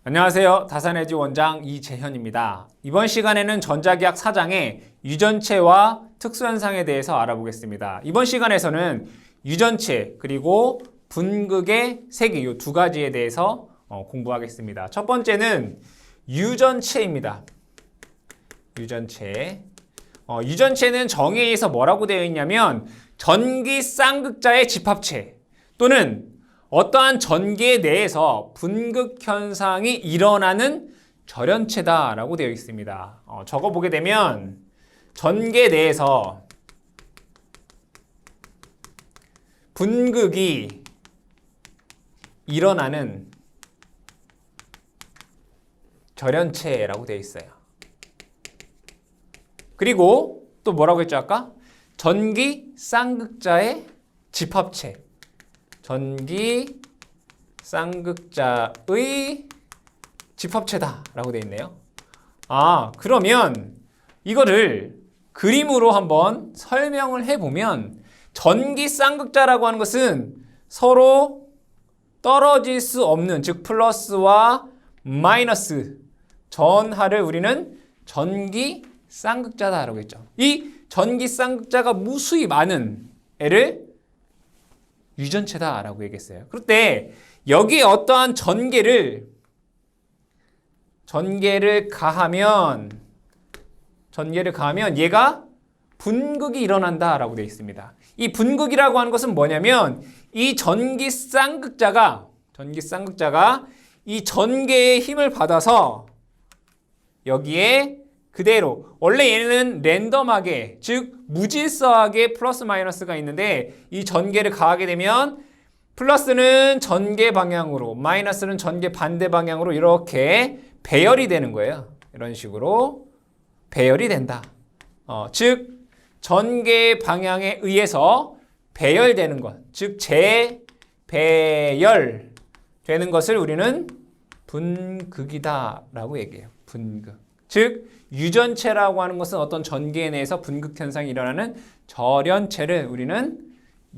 안녕하세요. 다산에듀 원장 이재현입니다. 이번 시간에는 전자기학 4장의 유전체와 특수현상에 대해서 알아보겠습니다. 이번 시간에서는 유전체 그리고 분극의 세기 이 두 가지에 대해서 공부하겠습니다. 첫 번째는 유전체입니다. 유전체. 유전체는 정의에 의해서 뭐라고 되어 있냐면 전기 쌍극자의 집합체 또는 어떠한 전개 내에서 분극 현상이 일어나는 절연체다라고 되어 있습니다. 적어보게 되면 전개 내에서 분극이 일어나는 절연체라고 되어 있어요. 그리고 또 뭐라고 했죠 아까? 전기 쌍극자의 집합체. 전기 쌍극자의 집합체다라고 되어 있네요. 그러면 이거를 그림으로 한번 설명을 해보면 전기 쌍극자라고 하는 것은 서로 떨어질 수 없는, 즉 플러스와 마이너스 전하를 우리는 전기 쌍극자다라고 했죠. 이 전기 쌍극자가 무수히 많은 애를 유전체다라고 얘기했어요. 그런데 여기에 어떠한 전개를 가하면 얘가 분극이 일어난다라고 되어 있습니다. 이 분극이라고 하는 것은 뭐냐면 이 전기 쌍극자가 이 전개의 힘을 받아서 여기에 그대로 원래 얘는 랜덤하게 즉 무질서하게 플러스 마이너스가 있는데 이 전개를 가하게 되면 플러스는 전개 방향으로 마이너스는 전개 반대 방향으로 이렇게 배열이 되는 거예요. 이런 식으로 배열이 된다. 즉 전개 방향에 의해서 배열되는 것, 즉 재배열 되는 것을 우리는 분극이다라고 얘기해요. 분극. 즉 유전체라고 하는 것은 어떤 전개에 내에서 분극 현상이 일어나는 절연체를 우리는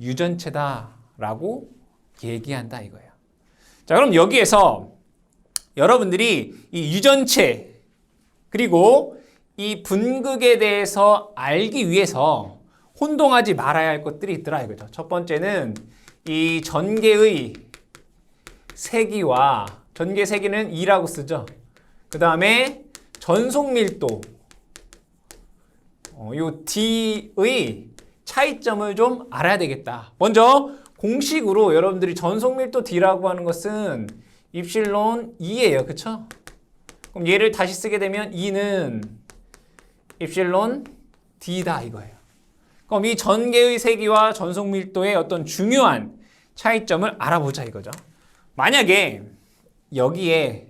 유전체다라고 얘기한다 이거예요. 자, 그럼 여기에서 여러분들이 이 유전체 그리고 이 분극에 대해서 알기 위해서 혼동하지 말아야 할 것들이 있더라 이거죠. 첫 번째는 이 전개의 세기와 전개 세기는 2라고 쓰죠. 그 다음에 전속 밀도, 요 D의 차이점을 좀 알아야 되겠다. 먼저 공식으로 여러분들이 전속 밀도 D라고 하는 것은 입실론 2예요. 그쵸? 그럼 얘를 다시 쓰게 되면 2는 입실론 D다 이거예요. 그럼 이 전개의 세기와 전속 밀도의 어떤 중요한 차이점을 알아보자 이거죠. 만약에 여기에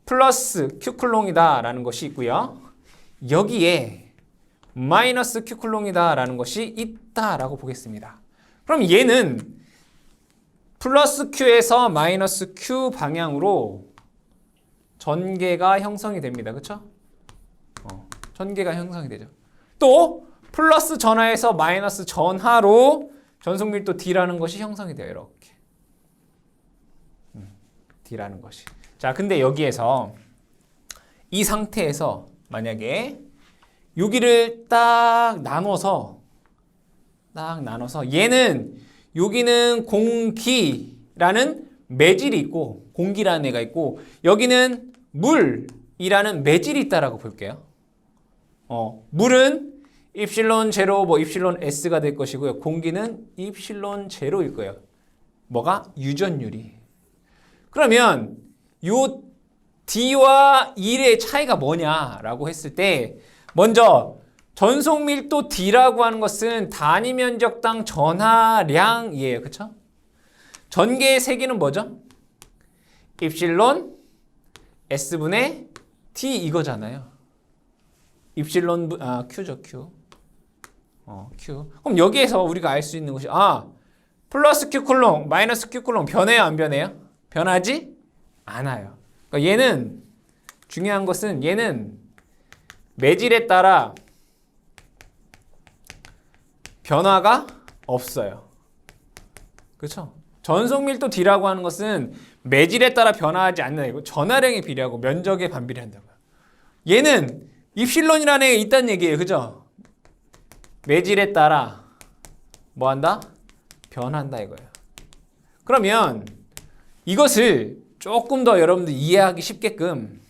플러스 Q쿨롱이다 라는 것이 있고요. 여기에 마이너스 Q쿨롱이다 라는 것이 있다라고 보겠습니다. 그럼 얘는 플러스 Q에서 마이너스 Q 방향으로 전개가 형성이 됩니다. 그렇죠? 전개가 형성이 되죠. 또 플러스 전하에서 마이너스 전하로 전속밀도 D라는 것이 형성이 돼요. 이렇게 D라는 것이. 자, 근데 여기에서 이 상태에서 만약에 여기를 딱 나눠서 얘는 여기는 공기라는 매질이 있고 공기라는 애가 있고 여기는 물이라는 매질이 있다라고 볼게요. 물은 입실론 제로 입실론 S가 될 것이고요. 공기는 입실론 제로일 거예요. 뭐가? 유전율이. 그러면 요 D와 1의 차이가 뭐냐라고 했을 때 먼저 전속 밀도 D라고 하는 것은 단위 면적당 전하량이에요. 그렇죠? 전개의 세기는 뭐죠? 입실론 S분의 T 이거잖아요. 입실론 Q죠, Q. Q. 그럼 여기에서 우리가 알 수 있는 것이 플러스 Q 쿨롱, 마이너스 Q 쿨롱 변해요, 안 변해요? 변하지 않아요. 그러니까 얘는 중요한 것은 얘는 매질에 따라 변화가 없어요. 그렇죠? 전속 밀도 D라고 하는 것은 매질에 따라 변화하지 않는 이거 전하량에 비례하고 면적에 반비례한다고요. 얘는 입실론이라는 애가 있다는 얘기예요. 그죠? 매질에 따라 뭐 한다? 변한다 이거예요. 그러면 이것을 조금 더 여러분들 이해하기 쉽게끔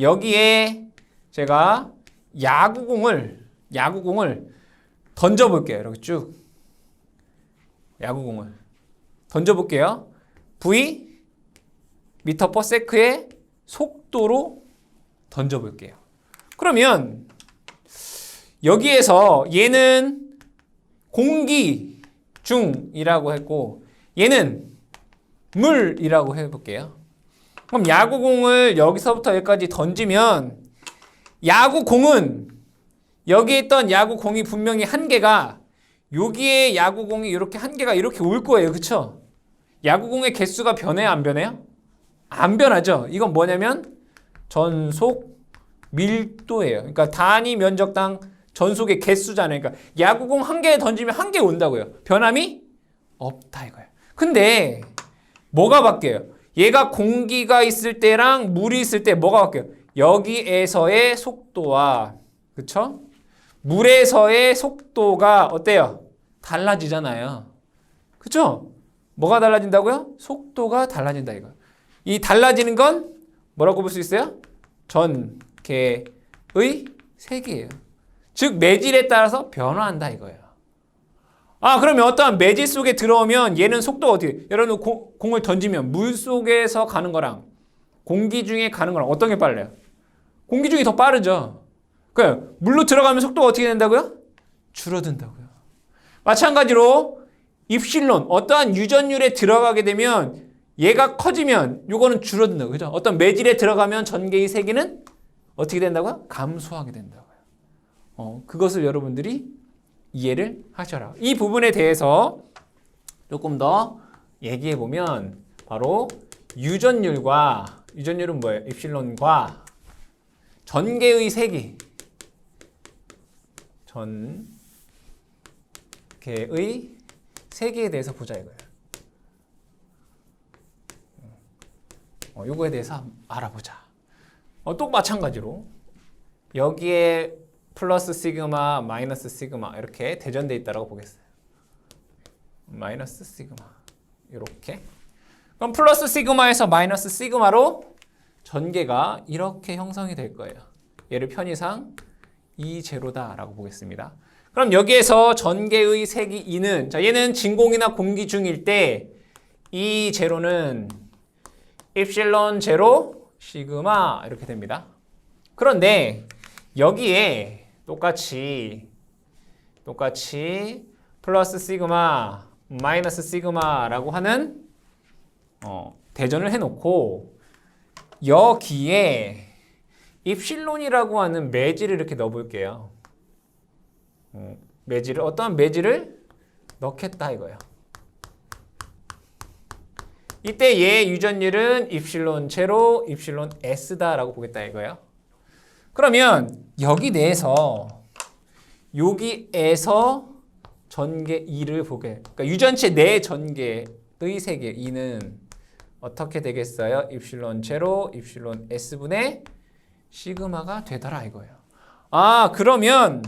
여기에 제가 야구공을 던져볼게요. 이렇게 쭉 야구공을 던져볼게요. v 미터 퍼 세크의 속도로 던져볼게요. 그러면 여기에서 얘는 공기 중이라고 했고 얘는 물이라고 해볼게요. 그럼 야구공을 여기서부터 여기까지 던지면 야구공은 여기에 있던 야구공이 분명히 한 개가 여기에 야구공이 이렇게 한 개가 이렇게 올 거예요. 그쵸? 야구공의 개수가 변해요? 안 변해요? 안 변하죠. 이건 뭐냐면 전속 밀도예요. 그러니까 단위 면적당 전속의 개수잖아요. 그러니까 야구공 한 개 던지면 한 개 온다고요. 변함이 없다 이거예요. 근데 뭐가 바뀌어요? 얘가 공기가 있을 때랑 물이 있을 때 뭐가 바뀌어요? 여기에서의 속도와 그쵸? 물에서의 속도가 어때요? 달라지잖아요. 그쵸? 뭐가 달라진다고요? 속도가 달라진다 이거예요. 이 달라지는 건 뭐라고 볼 수 있어요? 전개의 세기예요. 즉 매질에 따라서 변화한다 이거예요. 아 그러면 어떠한 매질 속에 들어오면 얘는 속도가 어떻게 여러분 공을 던지면 물 속에서 가는 거랑 공기 중에 가는 거랑 어떤 게 빨라요? 공기 중이 더 빠르죠. 그러니까 물로 들어가면 속도가 어떻게 된다고요? 줄어든다고요. 마찬가지로 입실론 어떠한 유전율에 들어가게 되면 얘가 커지면 요거는 줄어든다고요. 그죠? 어떤 매질에 들어가면 전개의 세기는 어떻게 된다고요? 감소하게 된다고요. 그것을 여러분들이 이해를 하셔라. 이 부분에 대해서 조금 더 얘기해 보면 바로 유전율은 뭐예요? 입실론과 전개의 세기, 전개의 세기에 대해서 보자 이거예요. 요거에 대해서 알아보자. 또 마찬가지로 여기에 플러스 시그마, 마이너스 시그마 이렇게 대전돼 있다고 보겠어요. 마이너스 시그마 이렇게. 그럼 플러스 시그마에서 마이너스 시그마로 전개가 이렇게 형성이 될 거예요. 얘를 편의상 E0다라고 보겠습니다. 그럼 여기에서 전개의 세기 E는 자 얘는 진공이나 공기 중일 때 E0는 입실론 제로 시그마 이렇게 됩니다. 그런데 여기에 똑같이 플러스 시그마 마이너스 시그마라고 하는 대전을 해놓고 여기에 입실론이라고 하는 매질을 이렇게 넣어볼게요. 어떠한 매질을 넣겠다 이거예요. 이때 얘 유전율은 입실론 제로, 입실론 S다라고 보겠다 이거예요. 그러면 여기 내에서 여기에서 전개 2를 보게. 그러니까 유전체 내 전개의 세계 2는 어떻게 되겠어요? 입실론 제로, 입실론 S분의 시그마가 되더라 이거예요. 아 그러면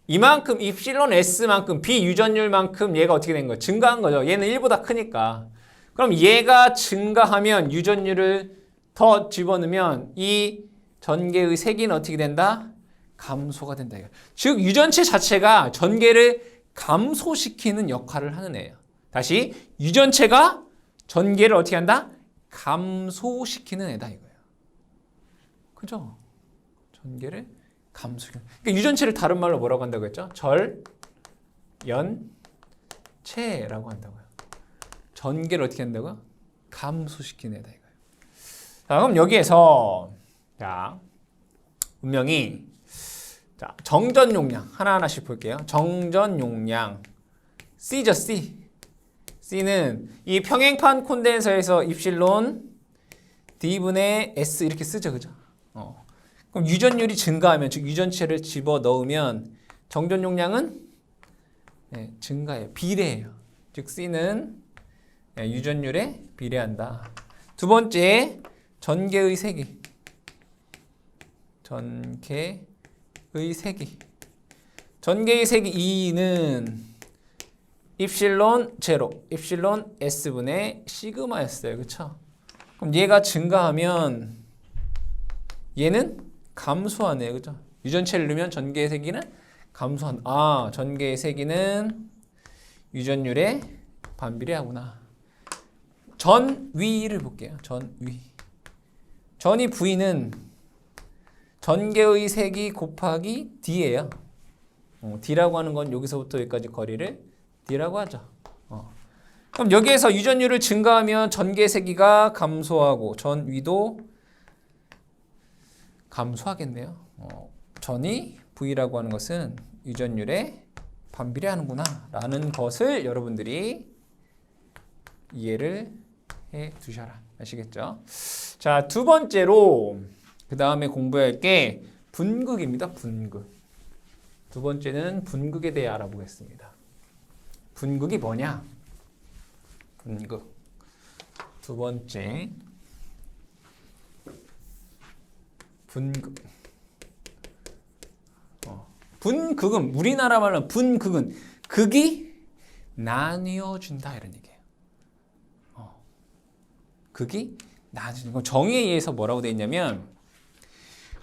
이만큼 입실론 S만큼 비유전율만큼 얘가 어떻게 된 거예요? 증가한 거죠. 얘는 1보다 크니까. 그럼 얘가 증가하면 유전율을 더 집어넣으면 이 전개의 세기는 어떻게 된다? 감소가 된다. 즉 유전체 자체가 전개를 감소시키는 역할을 하는 애예요. 다시 유전체가 전개를 어떻게 한다? 감소시키는 애다 이거예요. 그죠? 전개를 감소시키는. 그러니까 유전체를 다른 말로 뭐라고 한다고 했죠? 절연체라고 한다고요. 전개를 어떻게 한다고요? 감소시키는 애다 이거예요. 자, 그럼 여기에서 자, 분명히 자, 정전 용량 하나하나씩 볼게요. 정전 용량 C죠, C. C는 이 평행판 콘덴서에서 입실론 D분의 S 이렇게 쓰죠, 그죠? 그럼 유전율이 증가하면, 즉 유전체를 집어 넣으면 정전 용량은 증가해요. 비례해요. 즉 C는 유전율에 비례한다. 두 번째, 전개의 세기. 전개의 세기. 전개의 세기 2는 입실론 제로, 입실론 S분의 시그마였어요. 그쵸? 그럼 얘가 증가하면 얘는 감소하네요. 그죠? 유전체를 넣으면 전개의 세기는 감소한다. 아, 전개의 세기는 유전율에 반비례하구나. 전위를 볼게요. 전위. 전위 V는 전개의 세기 곱하기 D예요. D라고 하는 건 여기서부터 여기까지 거리를 D라고 하죠. 그럼 여기에서 유전율을 증가하면 전개 세기가 감소하고 전위도 감소하겠네요. 전위 V라고 하는 것은 유전율에 반비례하는구나 라는 것을 여러분들이 이해를 해 두셔라. 아시겠죠? 자, 두 번째로 그 다음에 공부할 게 분극입니다. 분극. 두 번째는 분극에 대해 알아보겠습니다. 분극이 뭐냐? 분극. 두 번째. 분극. 분극은 우리나라 말로 분극은 극이 나뉘어준다 이런 얘기예요. 극이 나뉘어준다. 정의에 의해서 뭐라고 되어 있냐면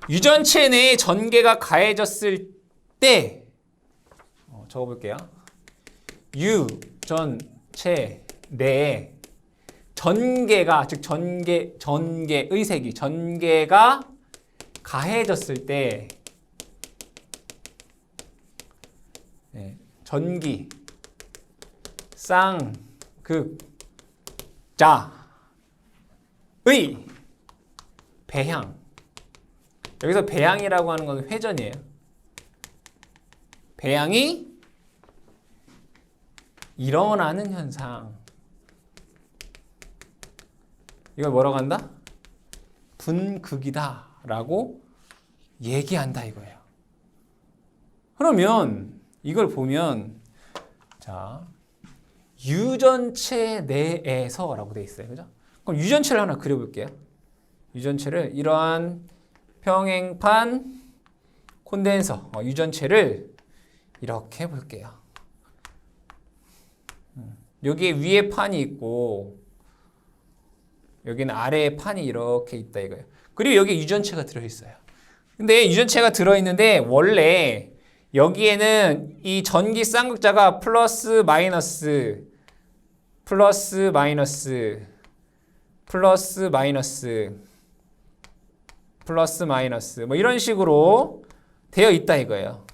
유전체 내에 전개가 가해졌을 때 적어볼게요. 유전체 내에 전개가 즉 전개의 세기 전개가 가해졌을 때 전기 쌍극자의 배향. 여기서 배향이라고 하는 건 회전이에요. 배향이 일어나는 현상. 이걸 뭐라고 한다? 분극이다 라고 얘기한다 이거예요. 그러면 이걸 보면 자 유전체 내에서 라고 돼 있어요. 그죠? 그럼 유전체를 하나 그려볼게요. 유전체를 이러한 평행판 콘덴서 유전체를 이렇게 볼게요. 여기에 위에 판이 있고 여기는 아래에 판이 이렇게 있다 이거예요. 그리고 여기에 유전체가 들어있어요. 근데 유전체가 들어있는데 원래 여기에는 이 전기 쌍극자가 플러스 마이너스 뭐 이런 식으로 되어 있다 이거예요.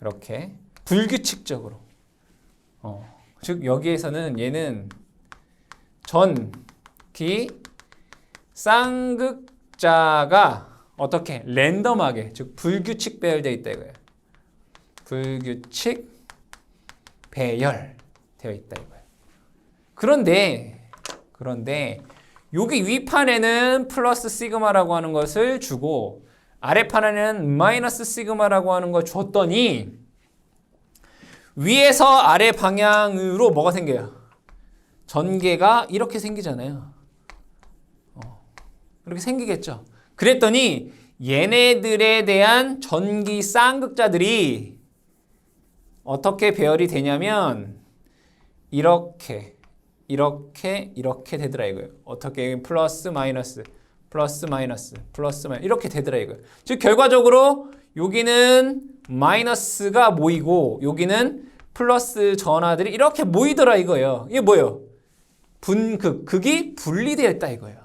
이렇게 불규칙적으로. 즉 여기에서는 얘는 전기 쌍극자가 어떻게 랜덤하게 즉 불규칙 배열되어 있다 이거예요. 불규칙 배열되어 있다 이거예요. 그런데 여기 위판에는 플러스 시그마라고 하는 것을 주고 아래판에는 마이너스 시그마라고 하는 걸 줬더니 위에서 아래 방향으로 뭐가 생겨요? 전개가 이렇게 생기잖아요. 이렇게 생기겠죠. 그랬더니 얘네들에 대한 전기 쌍극자들이 어떻게 배열이 되냐면 이렇게 되더라 이거예요. 어떻게 플러스 마이너스 이렇게 되더라 이거예요. 즉 결과적으로 여기는 마이너스가 모이고 여기는 플러스 전하들이 이렇게 모이더라 이거예요. 이게 뭐예요? 극이 분리되어 있다 이거예요.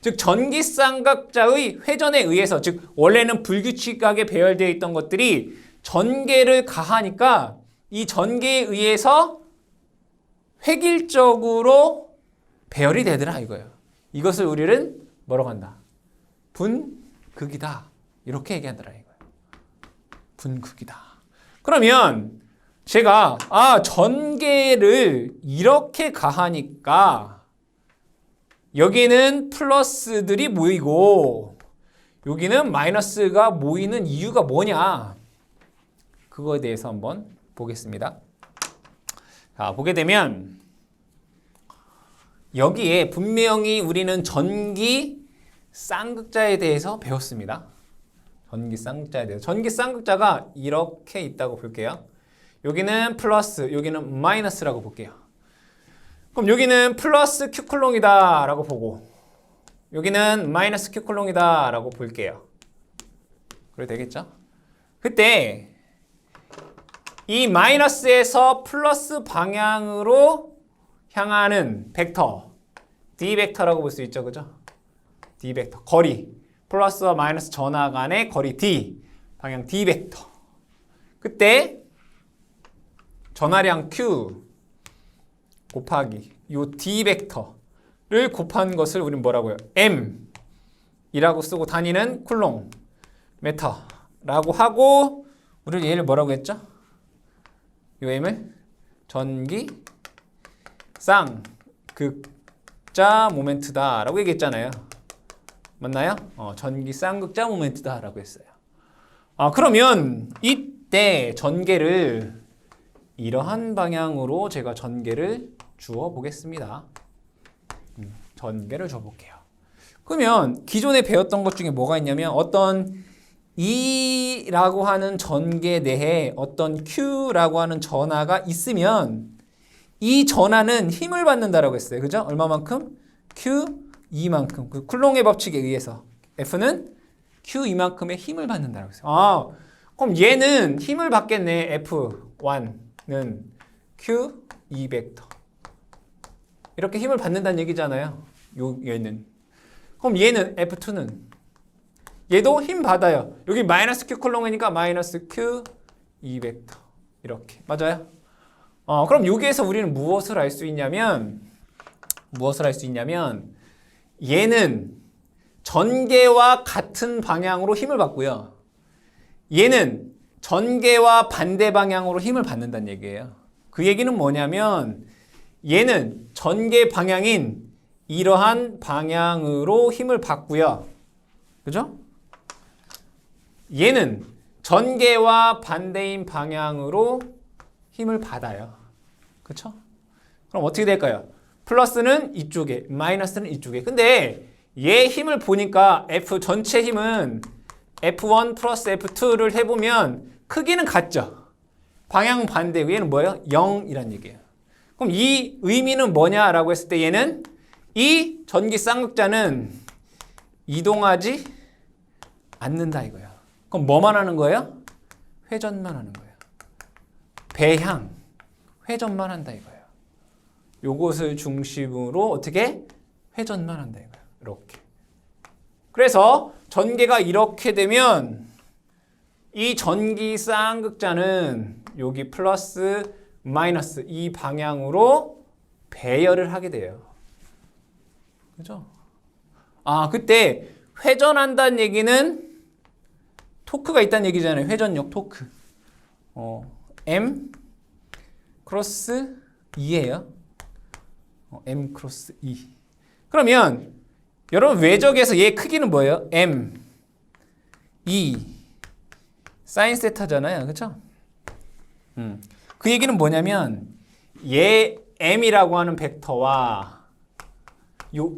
즉 전기 쌍극자의 회전에 의해서 즉 원래는 불규칙하게 배열되어 있던 것들이 전개를 가하니까 이 전개에 의해서 획일적으로 배열이 되더라 이거예요. 이것을 우리는 뭐라고 한다? 분극이다. 이렇게 얘기하더라 이거예요. 분극이다. 그러면 제가 전개를 이렇게 가하니까 여기는 플러스들이 모이고 여기는 마이너스가 모이는 이유가 뭐냐? 그거에 대해서 한번 보겠습니다. 자, 보게 되면 여기에 분명히 우리는 전기 쌍극자에 대해서 배웠습니다. 전기 쌍극자에 대해서. 전기 쌍극자가 이렇게 있다고 볼게요. 여기는 플러스, 여기는 마이너스라고 볼게요. 그럼 여기는 플러스 Q쿨롱이다 라고 보고 여기는 마이너스 Q쿨롱이다 라고 볼게요. 그래 되겠죠? 그때 이 마이너스에서 플러스 방향으로 향하는 벡터 D 벡터라고 볼 수 있죠. 그죠? D 벡터. 거리. 플러스와 마이너스 전화 간의 거리 D. 방향 D 벡터. 그때 전화량 Q 곱하기 요 D 벡터를 곱한 것을 우리는 뭐라고요? M 이라고 쓰고 단위는 쿨롱 메터라고 하고 우리 얘를 뭐라고 했죠? 요 M을 전기 쌍극자 모멘트다 라고 얘기했잖아요. 맞나요? 전기 쌍극자 모멘트다 라고 했어요. 그러면 이때 전개를 이러한 방향으로 제가 전개를 주어 보겠습니다. 전개를 줘 볼게요. 그러면 기존에 배웠던 것 중에 뭐가 있냐면 어떤 E라고 하는 전개 내에 어떤 Q라고 하는 전하가 있으면 이 전하는 힘을 받는다라고 했어요. 그죠? 얼마만큼? Q 이만큼. 그 쿨롱의 법칙에 의해서 F는 Q 이만큼의 힘을 받는다라고 했어요. 그럼 얘는 힘을 받겠네. F1는 Q 2벡터. 이렇게 힘을 받는다는 얘기잖아요. 얘는. 그럼 얘는 F2는 얘도 힘 받아요. 여기 마이너스 Q 쿨롱이니까 마이너스 Q 2벡터. 이렇게. 맞아요? 그럼 여기에서 우리는 무엇을 알 수 있냐면 얘는 전개와 같은 방향으로 힘을 받고요. 얘는 전개와 반대 방향으로 힘을 받는다는 얘기예요. 그 얘기는 뭐냐면 얘는 전개 방향인 이러한 방향으로 힘을 받고요. 그죠? 얘는 전개와 반대인 방향으로 힘을 받아요. 그렇죠? 그럼 어떻게 될까요? 플러스는 이쪽에, 마이너스는 이쪽에. 근데 얘 힘을 보니까 F 전체 힘은 F1 플러스 F2를 해보면 크기는 같죠? 방향 반대. 얘는 뭐예요? 0이란 얘기예요. 그럼 이 의미는 뭐냐라고 했을 때 얘는 이 전기 쌍극자는 이동하지 않는다 이거예요. 그럼 뭐만 하는 거예요? 회전만 하는 거예요. 배향, 회전만 한다 이거예요. 요것을 중심으로 어떻게? 회전만 한다 이거예요. 이렇게. 그래서 전개가 이렇게 되면 이 전기 쌍극자는 여기 플러스 마이너스 이 방향으로 배열을 하게 돼요. 그죠? 그때 회전한다는 얘기는 토크가 있다는 얘기잖아요. 회전력 토크. M 크로스 2예요. M 크로스 2. 그러면 여러분 외적에서 얘 크기는 뭐예요? M 2 사인 세타잖아요. 그렇죠? 그 얘기는 뭐냐면 얘 M이라고 하는 벡터와 요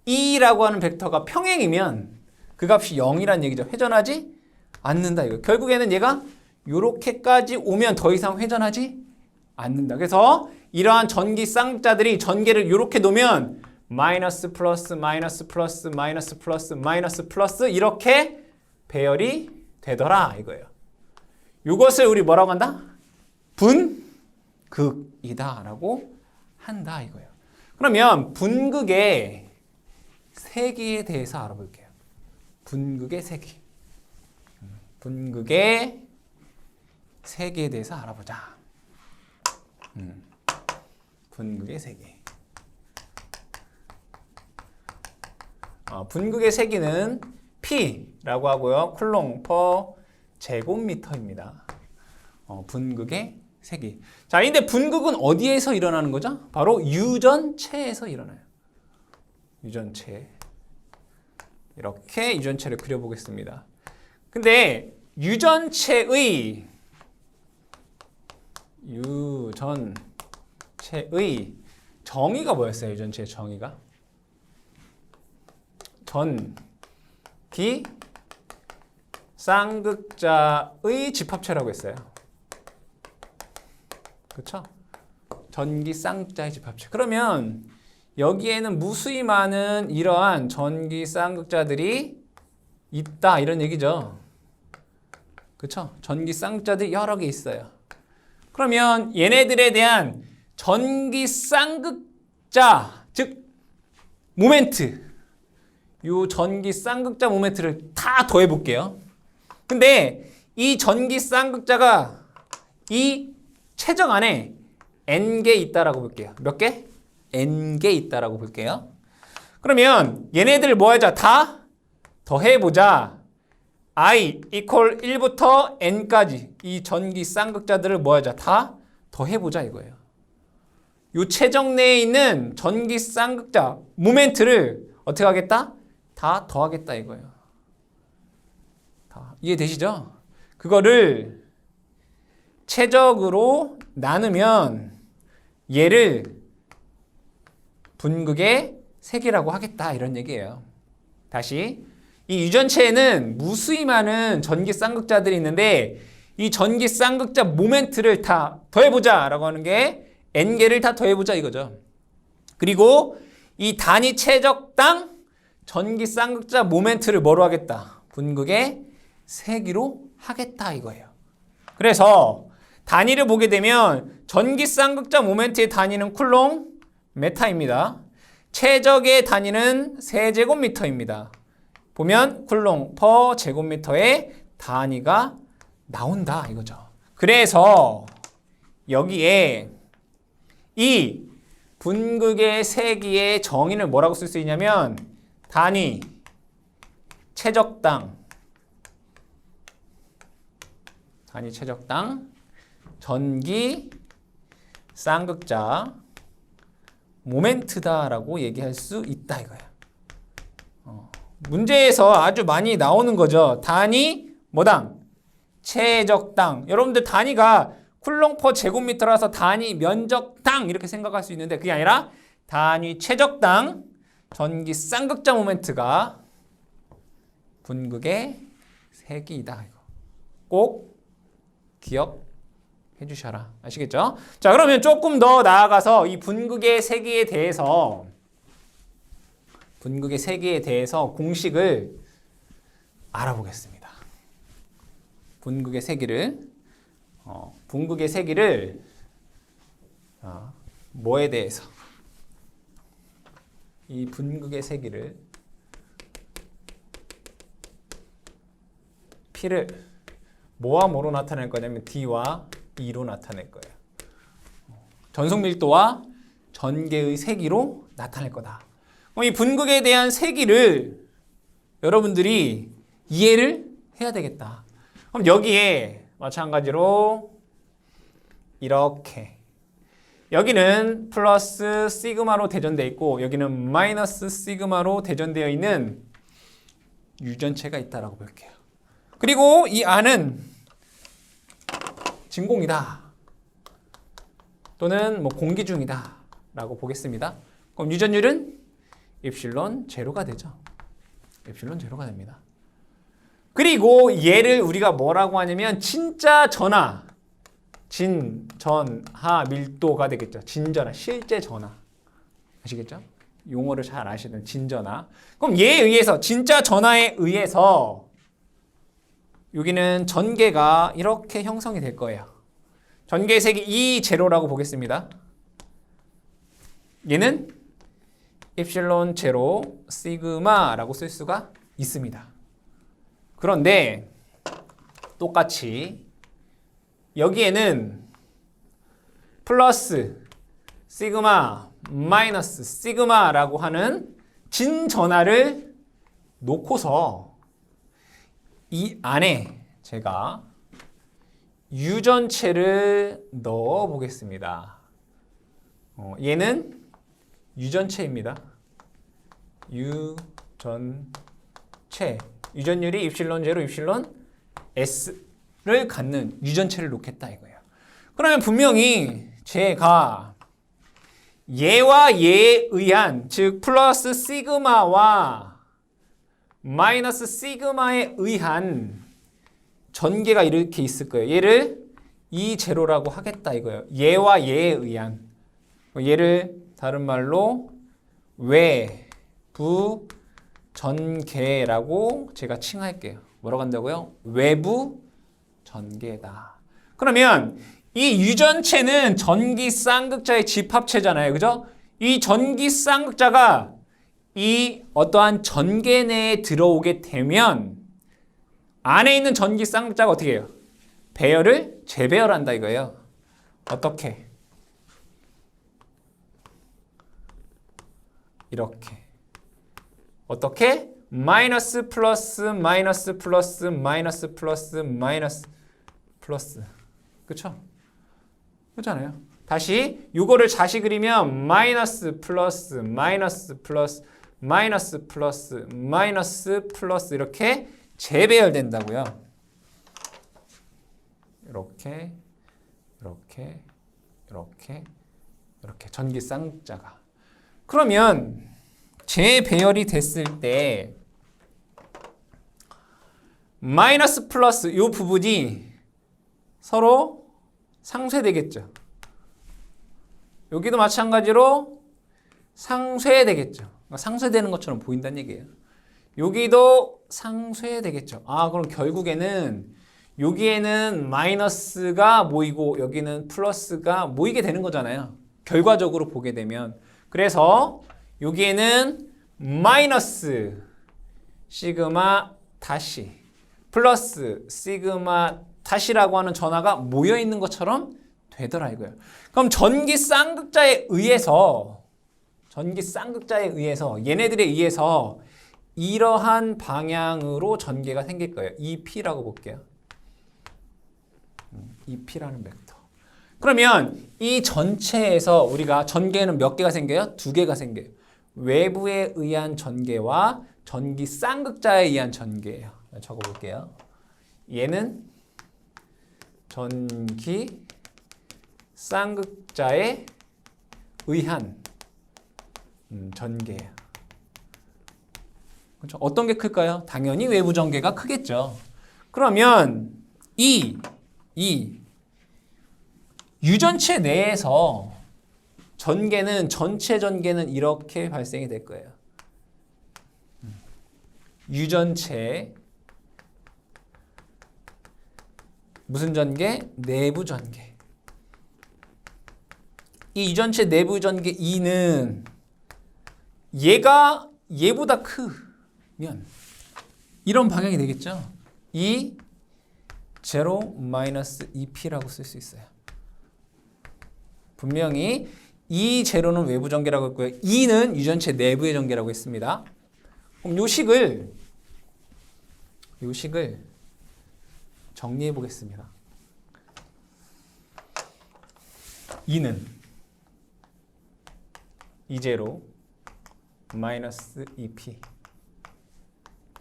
E라고 하는 벡터가 평행이면 그 값이 0이란 얘기죠. 회전하지 않는다 이거. 결국에는 얘가 요렇게까지 오면 더 이상 회전하지 않는다. 그래서 이러한 전기 쌍자들이 전개를 요렇게 놓으면 마이너스 플러스 마이너스 플러스 마이너스 플러스 마이너스 플러스 이렇게 배열이 되더라 이거예요. 이것을 우리 뭐라고 한다? 분극이다 라고 한다 이거예요. 그러면 분극의 세기에 대해서 알아볼게요. 분극의 세기. 분극의 세기에 대해서 알아보자. 분극의 세기. 분극의 세기는 P라고 하고요. 쿨롱 퍼 제곱미터입니다. 분극의 세기. 자, 근데 분극은 어디에서 일어나는 거죠? 바로 유전체에서 일어나요. 유전체. 이렇게 유전체를 그려보겠습니다. 근데 유전체의 유전체의 정의가 뭐였어요? 유전체의 정의가 전기 쌍극자의 집합체라고 했어요. 그렇죠? 전기 쌍극자의 집합체. 그러면 여기에는 무수히 많은 이러한 전기 쌍극자들이 있다 이런 얘기죠. 그렇죠? 전기 쌍극자들이 여러 개 있어요. 그러면 얘네들에 대한 전기 쌍극자, 즉 모멘트, 요 전기 쌍극자 모멘트를 다 더해 볼게요. 근데 이 전기 쌍극자가 이 최적 안에 n개 있다라고 볼게요. 몇 개? n개 있다라고 볼게요. 그러면 얘네들 뭐 하자? 다 더해보자. i equal 1부터 n까지 이 전기 쌍극자들을 뭐 하자? 다 더해보자 이거예요. 요 최적 내에 있는 전기 쌍극자 모멘트를 어떻게 하겠다? 다 더하겠다 이거예요. 다 이해되시죠? 그거를 최적으로 나누면 얘를 분극의 세기라고 하겠다 이런 얘기예요. 다시 이 유전체에는 무수히 많은 전기 쌍극자들이 있는데 이 전기 쌍극자 모멘트를 다 더해보자 라고 하는 게 n개를 다 더해보자 이거죠. 그리고 이 단위 최적당 전기 쌍극자 모멘트를 뭐로 하겠다? 분극의 세기로 하겠다 이거예요. 그래서 단위를 보게 되면 전기 쌍극자 모멘트의 단위는 쿨롱 메타입니다. 최적의 단위는 세제곱미터입니다. 보면 쿨롱 퍼 제곱미터의 단위가 나온다 이거죠. 그래서 여기에 이 분극의 세기의 정의를 뭐라고 쓸 수 있냐면 단위 최적당 전기 쌍극자 모멘트다라고 얘기할 수 있다 이거야. 문제에서 아주 많이 나오는 거죠. 단위 뭐당? 최적당. 여러분들 단위가 쿨롱 퍼 제곱미터라서 단위 면적당 이렇게 생각할 수 있는데 그게 아니라 단위 최적당 전기 쌍극자 모멘트가 분극의 세기이다. 이거 꼭 기억해 주셔라. 아시겠죠? 자, 그러면 조금 더 나아가서 이 분극의 세기에 대해서 공식을 알아보겠습니다. 분극의 세기를 뭐에 대해서 이 분극의 세기를 P를 뭐와 뭐로 나타낼 거냐면 D와 E로 나타낼 거예요. 전속 밀도와 전개의 세기로 나타낼 거다. 그럼 이 분극에 대한 세기를 여러분들이 이해를 해야 되겠다. 그럼 여기에 마찬가지로 이렇게 여기는 플러스 시그마로 대전되어 있고 여기는 마이너스 시그마로 대전되어 있는 유전체가 있다라고 볼게요. 그리고 이 안은 진공이다 또는 뭐 공기 중이다 라고 보겠습니다. 그럼 유전율은 입실론 제로가 되죠. 입실론 제로가 됩니다. 그리고 얘를 우리가 뭐라고 하냐면 진짜 전하, 진전하 밀도가 되겠죠. 진전하, 실제 전하. 아시겠죠? 용어를 잘 아시는 진전하. 그럼 얘에 의해서 진짜 전하에 의해서 여기는 전개가 이렇게 형성이 될 거예요. 전개의 세기 E0라고 보겠습니다. 얘는 입실론 제로 시그마라고 쓸 수가 있습니다. 그런데 똑같이 여기에는 플러스 시그마 마이너스 시그마라고 하는 진전하를 놓고서 이 안에 제가 유전체를 넣어 보겠습니다. 얘는 유전체입니다. 유전체. 유전율이 입실론 제로 입실론 S를 갖는 유전체를 놓겠다 이거예요. 그러면 분명히 제가 얘와 얘에 의한, 즉 플러스 시그마와 마이너스 시그마에 의한 전개가 이렇게 있을 거예요. 얘를 이 제로라고 하겠다 이거예요. 얘와 얘에 의한. 얘를 다른 말로 외부 전개라고 제가 칭할게요. 뭐라고 한다고요? 외부 전개다. 그러면 이 유전체는 전기 쌍극자의 집합체잖아요. 그죠? 이 전기 쌍극자가 이 어떠한 전개 내에 들어오게 되면 안에 있는 전기 쌍극자가 어떻게 해요? 배열을 재배열한다 이거예요. 어떻게? 이렇게. 어떻게? 마이너스 플러스 마이너스 플러스 마이너스 플러스 마이너스 플러스. 그쵸? 그렇잖아요. 다시 이거를 자시 그리면 마이너스 플러스 마이너스 플러스 마이너스 플러스 마이너스 플러스 이렇게 재배열된다고요. 이렇게 이렇게 이렇게 이렇게 전기 쌍극자가. 그러면 재배열이 됐을 때 마이너스 플러스 이 부분이 서로 상쇄되겠죠. 여기도 마찬가지로 상쇄되겠죠. 상쇄되는 것처럼 보인다는 얘기예요. 여기도 상쇄되겠죠. 아, 그럼 결국에는 여기에는 마이너스가 모이고 여기는 플러스가 모이게 되는 거잖아요. 결과적으로 보게 되면. 그래서 여기에는 마이너스 시그마 다시 플러스 시그마 다시라고 하는 전하가 모여 있는 것처럼 되더라 이거예요. 그럼 전기 쌍극자에 의해서 얘네들에 의해서 이러한 방향으로 전개가 생길 거예요. EP라고 볼게요. EP라는 벡터. 그러면 이 전체에서 우리가 전개는 몇 개가 생겨요? 두 개가 생겨요. 외부에 의한 전개와 전기 쌍극자에 의한 전개예요. 적어볼게요. 얘는 전기 쌍극자에 의한 전개예요. 그렇죠? 어떤 게 클까요? 당연히 외부 전개가 크겠죠. 그러면 이 유전체 내에서 전체 전개는 이렇게 발생이 될 거예요. 유전체 무슨 전개? 내부 전개. 이 유전체 내부 전개 E는 얘가 얘보다 크면 이런 방향이 되겠죠. E 제로 마이너스 EP라고 쓸 수 있어요. 분명히 E 제로는 외부 전개라고 했고요. E는 유전체 내부의 전개라고 했습니다. 그럼 요 식을 정리해 보겠습니다. E는 E 제로 마이너스 EP.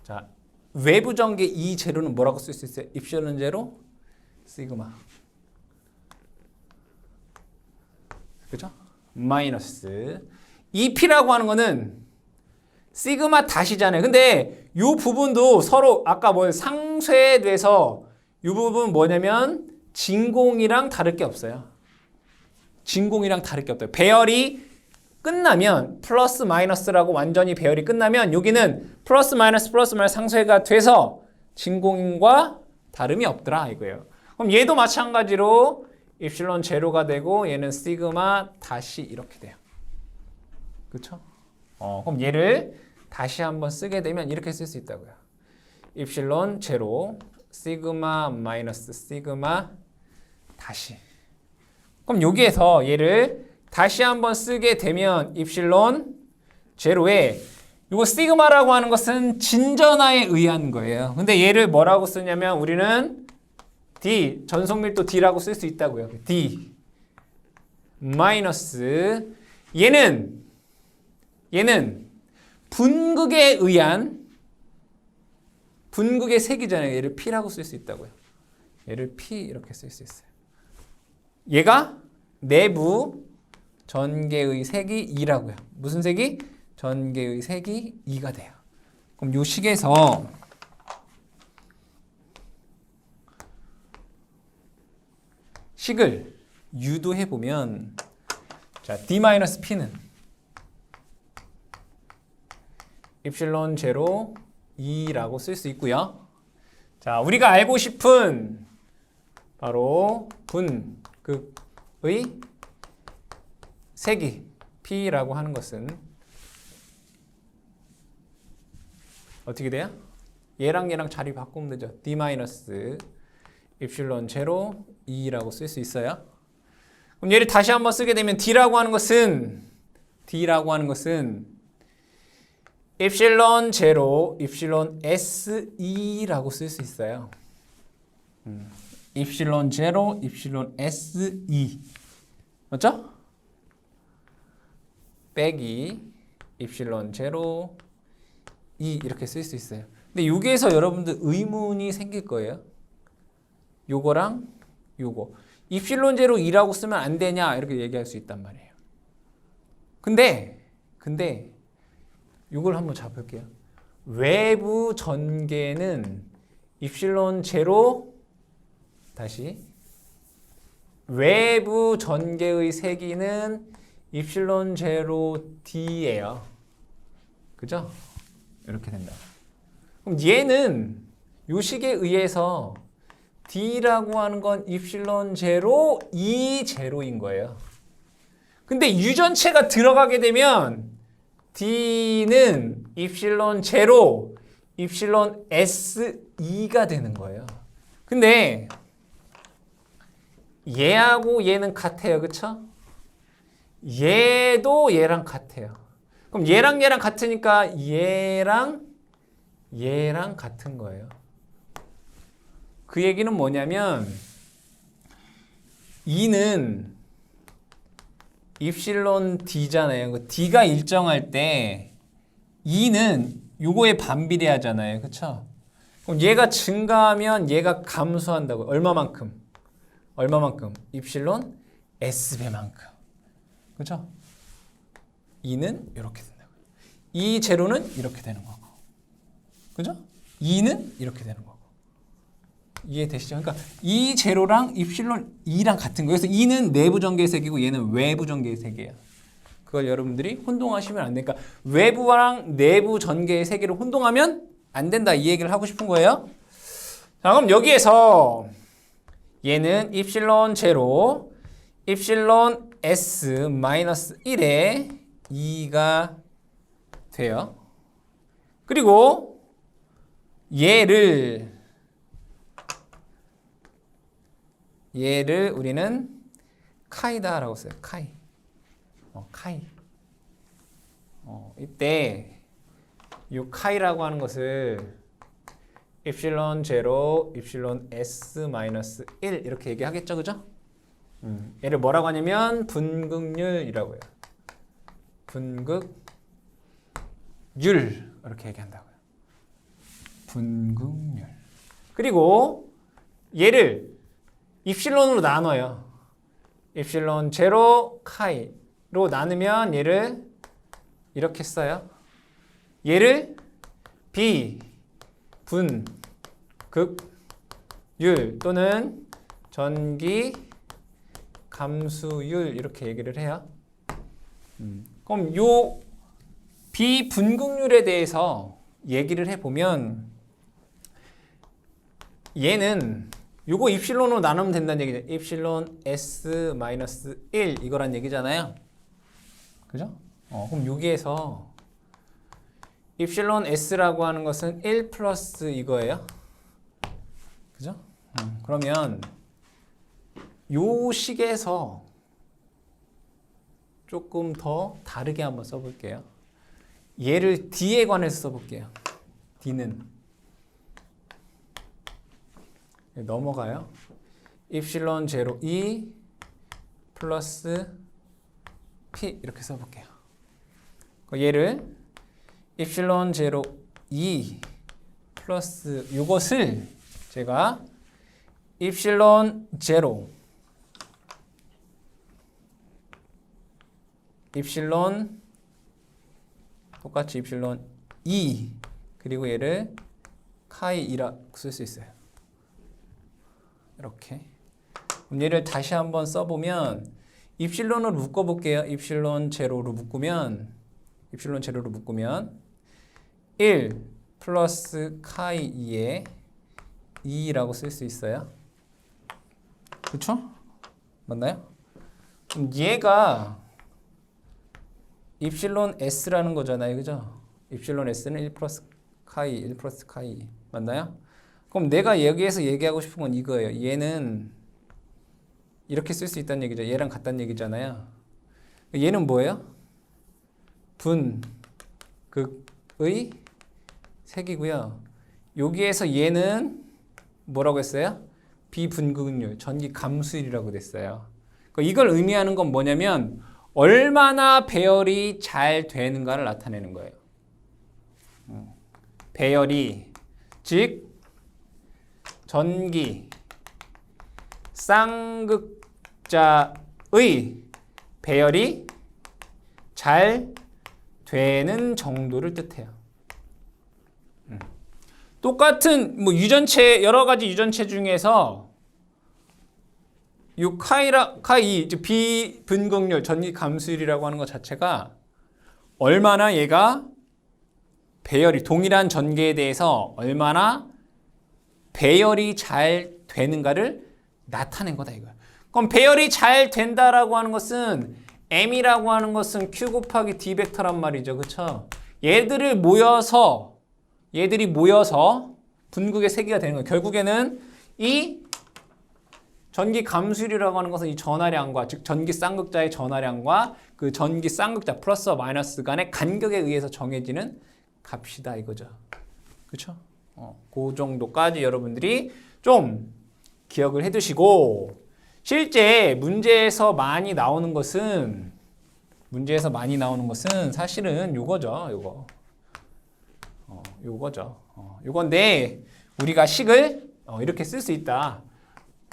자, 외부 전개 E 제로는 뭐라고 쓸 수 있어요? 입실론 제로 시그마. 그렇죠? 마이너스 EP라고 하는 거는 시그마 다시잖아요. 근데 이 부분도 서로 아까 뭐 상쇄돼서 이 부분 뭐냐면 진공이랑 다를 게 없어요. 진공이랑 다를 게 없어요. 배열이 끝나면 플러스 마이너스라고 완전히 배열이 끝나면 여기는 플러스 마이너스 상쇄가 돼서 진공과 다름이 없더라 이거예요. 그럼 얘도 마찬가지로 입실론 제로가 되고 얘는 시그마 다시 이렇게 돼요. 그렇죠? 그럼 얘를 다시 한번 쓰게 되면 이렇게 쓸 수 있다고요. 입실론 제로 시그마 마이너스 시그마 다시. 그럼 여기에서 얘를 다시 한번 쓰게 되면 입실론 제로에 이거 시그마라고 하는 것은 진전하에 의한 거예요. 근데 얘를 뭐라고 쓰냐면 우리는 D, 전속밀도 D라고 쓸 수 있다고요. D 마이너스 얘는 분극에 의한 분극의 색이잖아요. 얘를 P라고 쓸 수 있다고요. 얘를 P 이렇게 쓸 수 있어요. 얘가 내부 전개의 색이 2라고요. 무슨 색이? 전개의 색이 2가 돼요. 그럼 요 식에서 식을 유도해 보면 자, D-P는 입실론 제로 2라고 쓸 수 있고요. 자, 우리가 알고 싶은 바로 분극의 색이 P라고 하는 것은 어떻게 돼요? 얘랑 얘랑 자리 바꾸면 되죠. D- 입실론 제로 2라고 쓸 수 있어요. 그럼 얘를 다시 한번 쓰게 되면 D라고 하는 것은 입실론 제로 입실론 S2라고 쓸 수 있어요. 입실론 제로 입실론 S2 맞죠? 빼기 입실론 제로 2 이렇게 쓸 수 있어요. 근데 여기에서 여러분들 의문이 생길 거예요. 요거랑 요거 입실론 제로 2라고 쓰면 안 되냐 이렇게 얘기할 수 있단 말이에요. 근데 요걸 한번 잡을게요. 외부 전개는 입실론 제로 다시 외부 전개의 세기는 입실론 제로 D예요. 그죠? 이렇게 된다. 그럼 얘는 요 식에 의해서 D라고 하는 건 입실론 제로 E 제로인 거예요. 근데 유전체가 들어가게 되면 D는 입실론 제로 입실론 S2가 되는 거예요. 근데 얘하고 얘는 같아요. 그쵸? 얘도 얘랑 같아요. 그럼 얘랑 얘랑 같으니까 얘랑 같은 거예요. 그 얘기는 뭐냐면 2는 입실론 D잖아요. D가 일정할 때 2는 요거에 반비례하잖아요. 그쵸? 그럼 얘가 증가하면 얘가 감소한다고요. 얼마만큼? 입실론 S배만큼. 그쵸? 2는 이렇게 된다고요. 2 제로는 이렇게 되는 거고. 그죠? 2는 이렇게 되는 거고. 이해되시죠? 그러니까 2 제로랑 입실론 2랑 같은 거예요. 그래서 2는 내부 전개의 색이고 얘는 외부 전개의 색이에요. 그걸 여러분들이 혼동하시면 안 되니까 외부랑 내부 전개의 세계를 혼동하면 안 된다 이 얘기를 하고 싶은 거예요. 자, 그럼 여기에서 얘는 입실론 제로 입실론 S 마이너스 1에 2가 돼요. 그리고 얘를 우리는 카이다라고 써요. 카이. 이때 이 카이라고 하는 것을 입실론 제로, 입실론 S 마이너스 1 이렇게 얘기하겠죠, 그죠? 얘를 뭐라고 하냐면 분극률이라고 해요. 분극률 이렇게 얘기한다고요. 분극률. 그리고 얘를 입실론으로 나눠요. 입실론 제로 카이로 나누면 얘를 이렇게 써요. 얘를 비 분극율 또는 전기 감수율 이렇게 얘기를 해요. 그럼 요 비분극률에 대해서 얘기를 해보면 얘는 요거 입실론으로 나누면 된다는 얘기죠. 입실론 S-1 이거란 얘기잖아요. 그죠? 그럼 여기에서 입실론 S라고 하는 것은 1 플러스 이거예요. 그죠? 그러면 요 식에서 조금 더 다르게 한번 써볼게요. 얘를 D에 관해서 써볼게요. D는 넘어가요. 입실론 제로 E 플러스 P 이렇게 써볼게요. 얘를 입실론 제로 E 플러스 이것을 제가 입실론 제로 입실론 똑같이 입실론 2 그리고 얘를 카이 2라 쓸 수 있어요. 이렇게. 그럼 얘를 다시 한번 써보면 입실론으로 묶어볼게요. 입실론 제로로 묶으면 1 플러스 카이 2에 2라고 쓸 수 있어요. 그쵸? 맞나요? 그럼 얘가 입실론 S라는 거잖아요. 그죠? 입실론 S는 1 플러스 카이 맞나요? 그럼 내가 여기에서 얘기하고 싶은 건 이거예요. 얘는 이렇게 쓸 수 있다는 얘기죠. 얘랑 같다는 얘기잖아요. 얘는 뭐예요? 분극의 색이고요. 여기에서 얘는 뭐라고 했어요? 비분극률, 전기 감수율이라고 됐어요. 이걸 의미하는 건 뭐냐면 얼마나 배열이 잘 되는가를 나타내는 거예요. 배열이, 즉 전기 쌍극자의 배열이 잘 되는 정도를 뜻해요. 똑같은 뭐 유전체 여러 가지 유전체 중에서 이 카이 비분극률 전기 감수율이라고 하는 것 자체가 얼마나 얘가 배열이 동일한 전개에 대해서 얼마나 배열이 잘 되는가를 나타낸 거다 이거야. 그럼 배열이 잘 된다라고 하는 것은 M이라고 하는 것은 Q 곱하기 D 벡터란 말이죠. 그렇죠? 얘들이 모여서 분극의 세기가 되는 거예요. 결국에는 이 전기 감수율이라고 하는 것은 이 전하량과 즉 전기 쌍극자의 전하량과 그 전기 쌍극자 플러스와 마이너스 간의 간격에 의해서 정해지는 값이다 이거죠. 그렇죠? 그 정도까지 여러분들이 좀 기억을 해두시고 실제 문제에서 많이 나오는 것은 사실은 요거죠. 요거죠. 요건데 우리가 식을 이렇게 쓸 수 있다.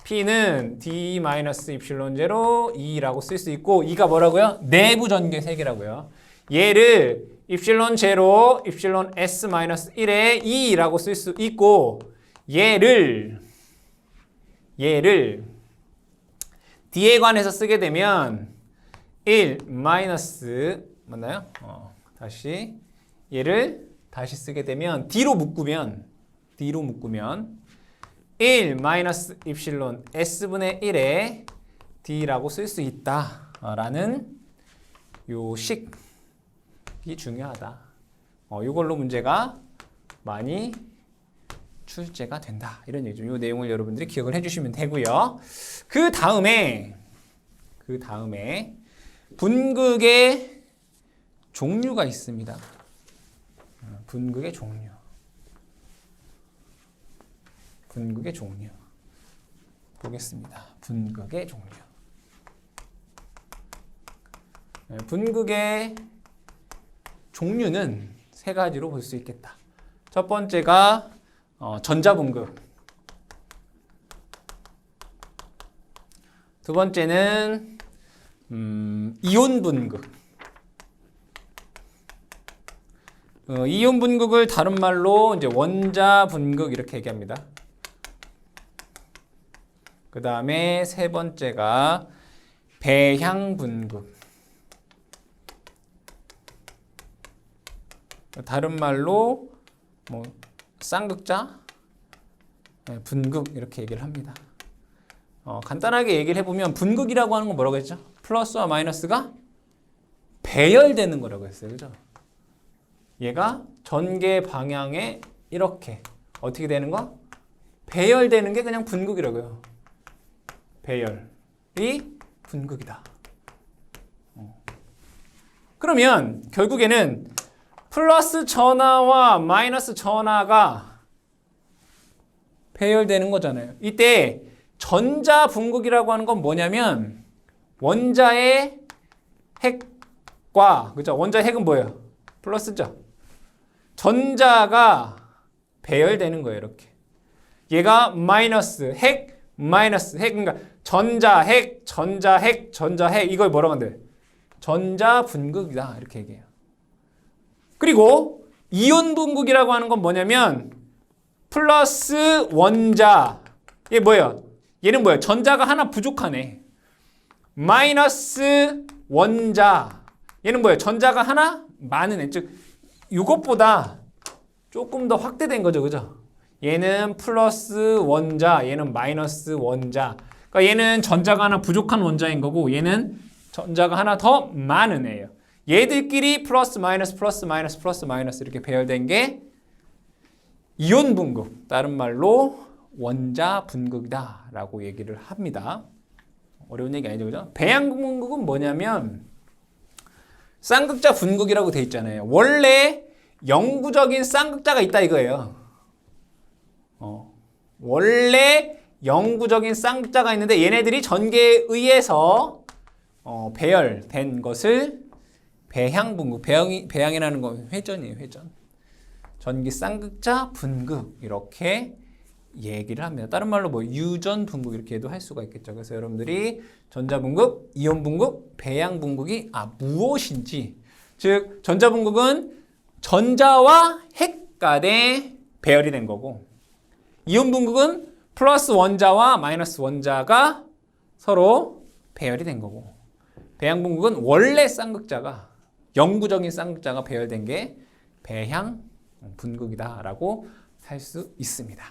P는 D-입실론0 2라고 쓸 수 있고 2가 뭐라고요? 내부 전개 세기라고요. 얘를 입실론 0, 입실론 S-1에 2라고 쓸 수 있고 얘를 D에 관해서 쓰게 되면 1 마이너스 맞나요? 다시 얘를 다시 쓰게 되면 D로 묶으면 1 마이너스 입실론 S분의 1에 D라고 쓸 수 있다라는 요 식이 중요하다. 이걸로 문제가 많이 출제가 된다. 이런 얘기죠. 이 내용을 여러분들이 기억을 해주시면 되고요. 그 다음에 분극의 종류가 있습니다. 분극의 종류. 보겠습니다. 분극의 종류. 분극의 종류는 세 가지로 볼 수 있겠다. 첫 번째가 전자분극. 두 번째는 이온 분극. 이온 분극을 다른 말로 이제 원자 분극 이렇게 얘기합니다. 그 다음에 세 번째가 배향 분극. 다른 말로 뭐 쌍극자 분극 이렇게 얘기를 합니다. 간단하게 얘기를 해보면 분극이라고 하는 건 뭐라고 했죠? 플러스와 마이너스가 배열되는 거라고 했어요. 그죠? 얘가 전개 방향에 이렇게 어떻게 되는 거? 배열되는 게 그냥 분극이라고요. 배열이 분극이다. 그러면 결국에는 플러스 전하와 마이너스 전하가 배열되는 거잖아요. 이때 전자 분극이라고 하는 건 뭐냐면 원자의 핵과 그죠? 원자의 핵은 뭐예요? 플러스죠. 전자가 배열되는 거예요. 이렇게. 얘가 마이너스 핵 그러니까 전자 핵 이걸 뭐라고 한대? 전자분극이다. 이렇게 얘기해요. 그리고 이온 분극이라고 하는 건 뭐냐면 플러스 원자. 얘 뭐예요? 얘는 뭐예요? 전자가 하나 부족하네. 마이너스 원자. 얘는 뭐예요? 전자가 하나 많은 애. 즉 이것보다 조금 더 확대된 거죠. 그죠? 얘는 플러스 원자, 얘는 마이너스 원자. 그러니까 얘는 전자가 하나 부족한 원자인 거고 얘는 전자가 하나 더 많은 애예요. 얘들끼리 플러스 마이너스 플러스 마이너스 플러스 마이너스 이렇게 배열된 게 이온 분극, 다른 말로 원자 분극이다 라고 얘기를 합니다. 어려운 얘기 아니죠, 그죠? 배양 분극은 뭐냐면 쌍극자 분극이라고 돼 있잖아요. 원래 영구적인 쌍극자가 있다 이거예요. 원래 영구적인 쌍극자가 있는데 얘네들이 전개에 의해서 배열된 것을 배양 분극, 배양이라는 건 회전이에요, 회전. 전기 쌍극자 분극 이렇게 얘기를 합니다. 다른 말로 뭐 유전 분극 이렇게도 할 수가 있겠죠. 그래서 여러분들이 전자 분극, 이온 분극, 배양 분극이 무엇인지, 즉 전자 분극은 전자와 핵 간에 배열이 된 거고, 이온 분극은 플러스 원자와 마이너스 원자가 서로 배열이 된 거고, 배양 분극은 원래 쌍극자가 영구적인 쌍극자가 배열된 게 배양 분극이다라고 할 수 있습니다.